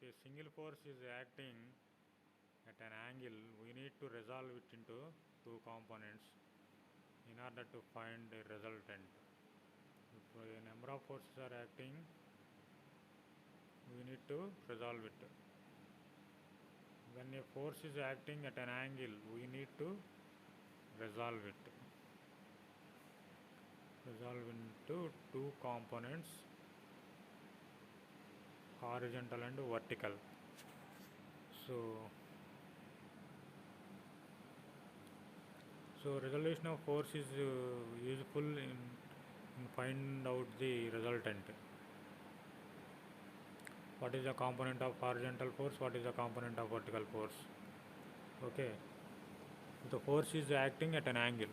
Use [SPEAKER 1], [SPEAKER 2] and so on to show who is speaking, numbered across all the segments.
[SPEAKER 1] a single force is acting at an angle, we need to resolve it into two components in order to find a resultant. If a number of forces are acting, we need to resolve it. When a force is acting at an angle, we need to resolve it. Resolve into two components, horizontal and vertical. So resolution of force is useful in find out the resultant. What is the component of horizontal force? What is the component of vertical force? Okay. The force is acting at an angle.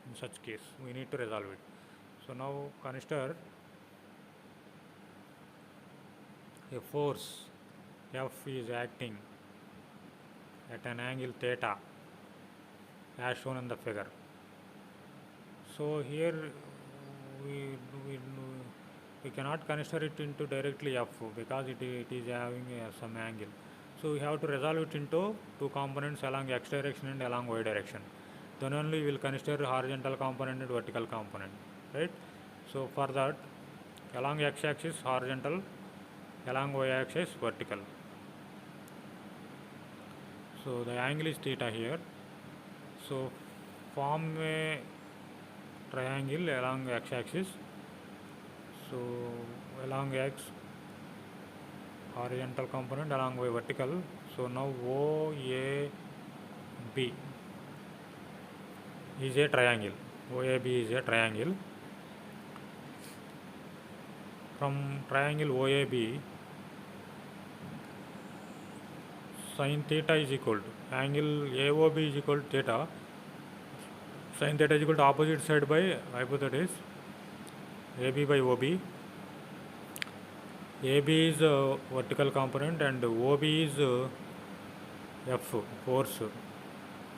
[SPEAKER 1] In such case, we need to resolve it. So now consider a force F is acting at an angle theta as shown in the figure. So here we cannot consider it into directly F because it is having some angle. So we have to resolve it into two components along x direction and along y direction. Then only we will consider horizontal component and vertical component, right? So for that, along x axis horizontal, along y axis vertical. So the angle is theta here. So form a triangle along x axis. So along x horizontal component, along y vertical. So now OAB is a triangle. OAB is a triangle. From triangle OAB, sin theta is equal to angle AOB is equal to theta. Sin theta is equal to opposite side by hypotenuse AB by OB. AB is vertical component and OB is F, force.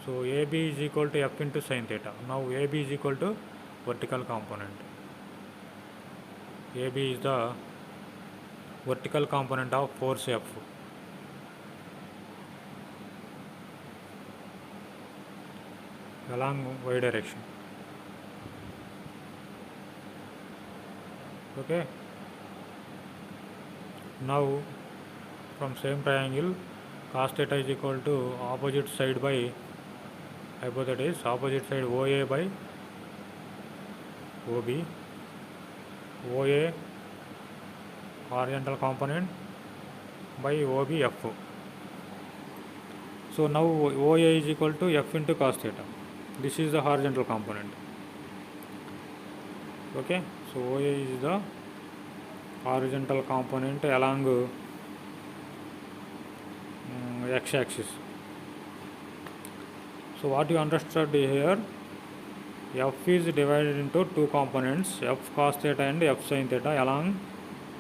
[SPEAKER 1] So AB is equal to F into sin theta. Now AB is equal to vertical component. AB is the vertical component of force F. Along y direction. Okay. Now from same triangle, cos theta is equal to opposite side by hypotenuse, opposite side OA by OB. OA horizontal component by OB F. So now OA is equal to F into cos theta. This is the horizontal component. Okay, so OA is the horizontal component along x axis. So what you understood here, F is divided into two components, F cos theta and F sin theta, along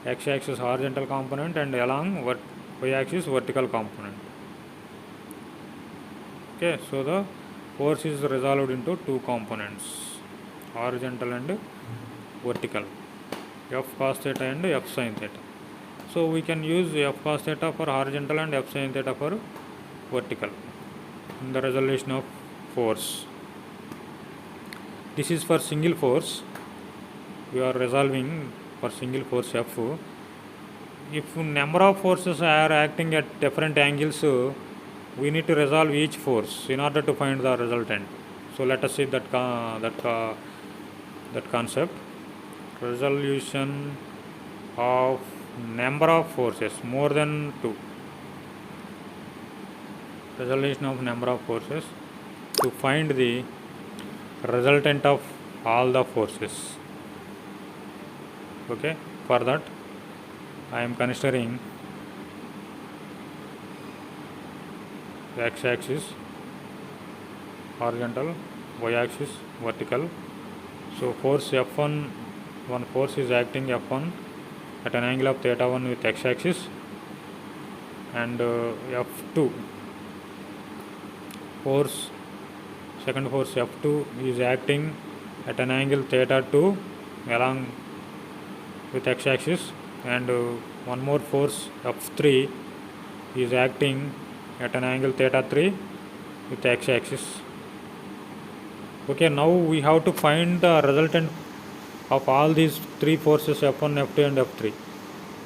[SPEAKER 1] x axis horizontal component and along y axis vertical component. Okay, so the force is resolved into two components, horizontal and vertical, F cos theta and F sin theta. So we can use F cos theta for horizontal and F sin theta for vertical in the resolution of force. This is for single force. We are resolving for single force F. If number of forces are acting at different angles, we need to resolve each force in order to find the resultant. So let us see that concept. Resolution of number of forces more than two. Resolution of number of forces to find the resultant of all the forces. Okay, for that I am considering x axis horizontal, y axis vertical. So force F1, one force is acting F1 at an angle of theta 1 with x axis, and F2 force, second force F2 is acting at an angle theta 2 along with x axis, and one more force F3 is acting at an angle theta 3 with x-axis. Okay, now we have to find the resultant of all these three forces F1, F2 and F3.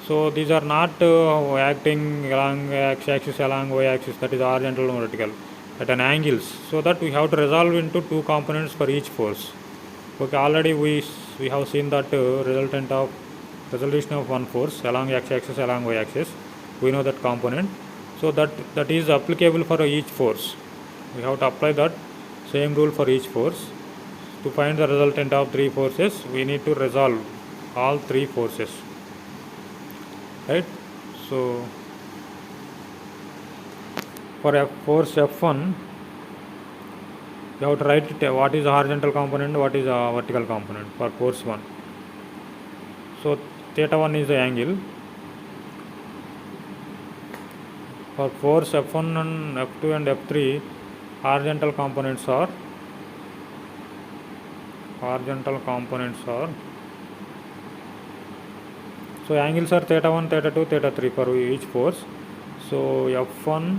[SPEAKER 1] So these are not acting along x-axis, along y-axis, that is horizontal and vertical, at an angles. So that we have to resolve into two components for each force. Okay, already we have seen that resolution of one force along x-axis, along y-axis. We know that component. So that is applicable for each force. We have to apply that same rule for each force. To find the resultant of three forces, we need to resolve all three forces. Right? So for force F1, you have to write it, what is the horizontal component, what is the vertical component for force 1. So theta 1 is the angle. For force F1 and F2 and F3, horizontal components are so angles are theta 1, theta 2, theta 3 for each force. So F1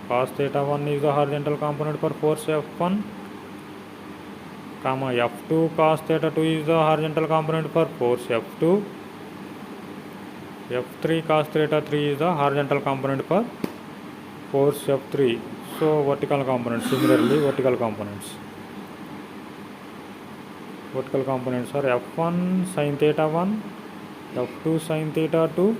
[SPEAKER 1] cos theta 1 is the horizontal component for force F1, comma F2 cos theta 2 is the horizontal component for force F2, F3 cos theta 3 is the horizontal component for force F3. So vertical components, similarly vertical components are F1 sin theta 1, F2 sin theta 2,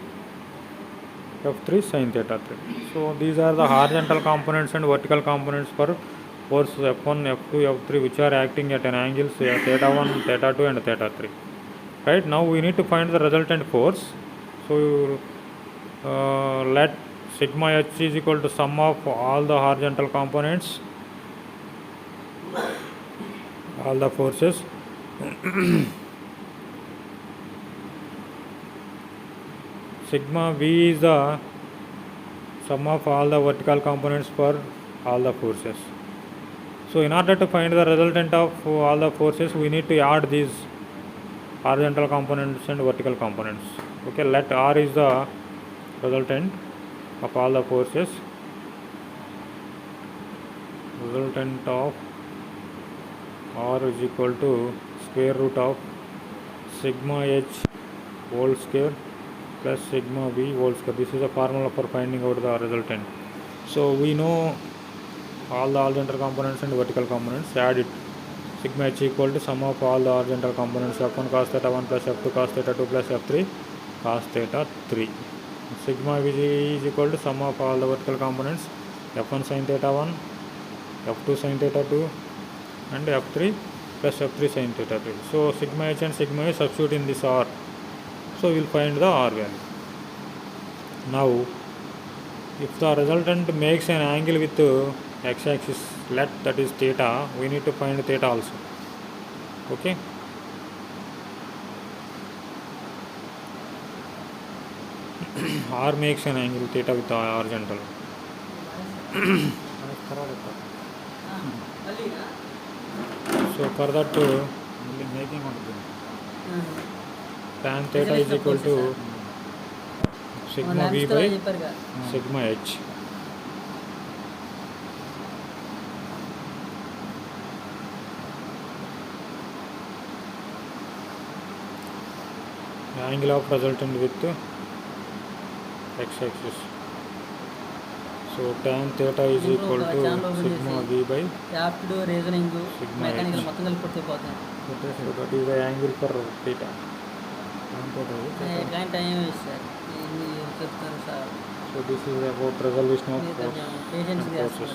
[SPEAKER 1] F3 sin theta 3. So these are the horizontal components and vertical components for force F1, F2, F3 which are acting at an angle theta 1, theta 2 and theta 3. Right, now we need to find the resultant force. So let sigma h is equal to sum of all the horizontal components, all the forces sigma v is the sum of all the vertical components for all the forces. So in order to find the resultant of all the forces, we need to add these horizontal components and vertical components. Okay, let R is the resultant of all the forces. Resultant of R is equal to square root of sigma h whole square plus sigma v whole square. This is a formula for finding out the resultant. So we know all the horizontal components and vertical components. Add it. Sigma h equal to sum of all the horizontal components F1 cos theta 1 plus F2 cos theta 2 plus F3 cos theta 3. Sigma v is equal to sum of all the vertical components F1 sin theta 1, F2 sin theta 2 and F3 plus F3 sin theta 3. So sigma h and sigma v substitute in this R. So we will find the R value. Now if the resultant makes an angle with x-axis, let that is theta, we need to find theta also. Okay. R makes an angle theta with the horizontal. So for that tan theta is equal to sigma v by sigma h. The angle of resultant with x-axis. So tan theta is equal to sigma v by sigma h. So that is the angle for theta. So this is about resolution of forces.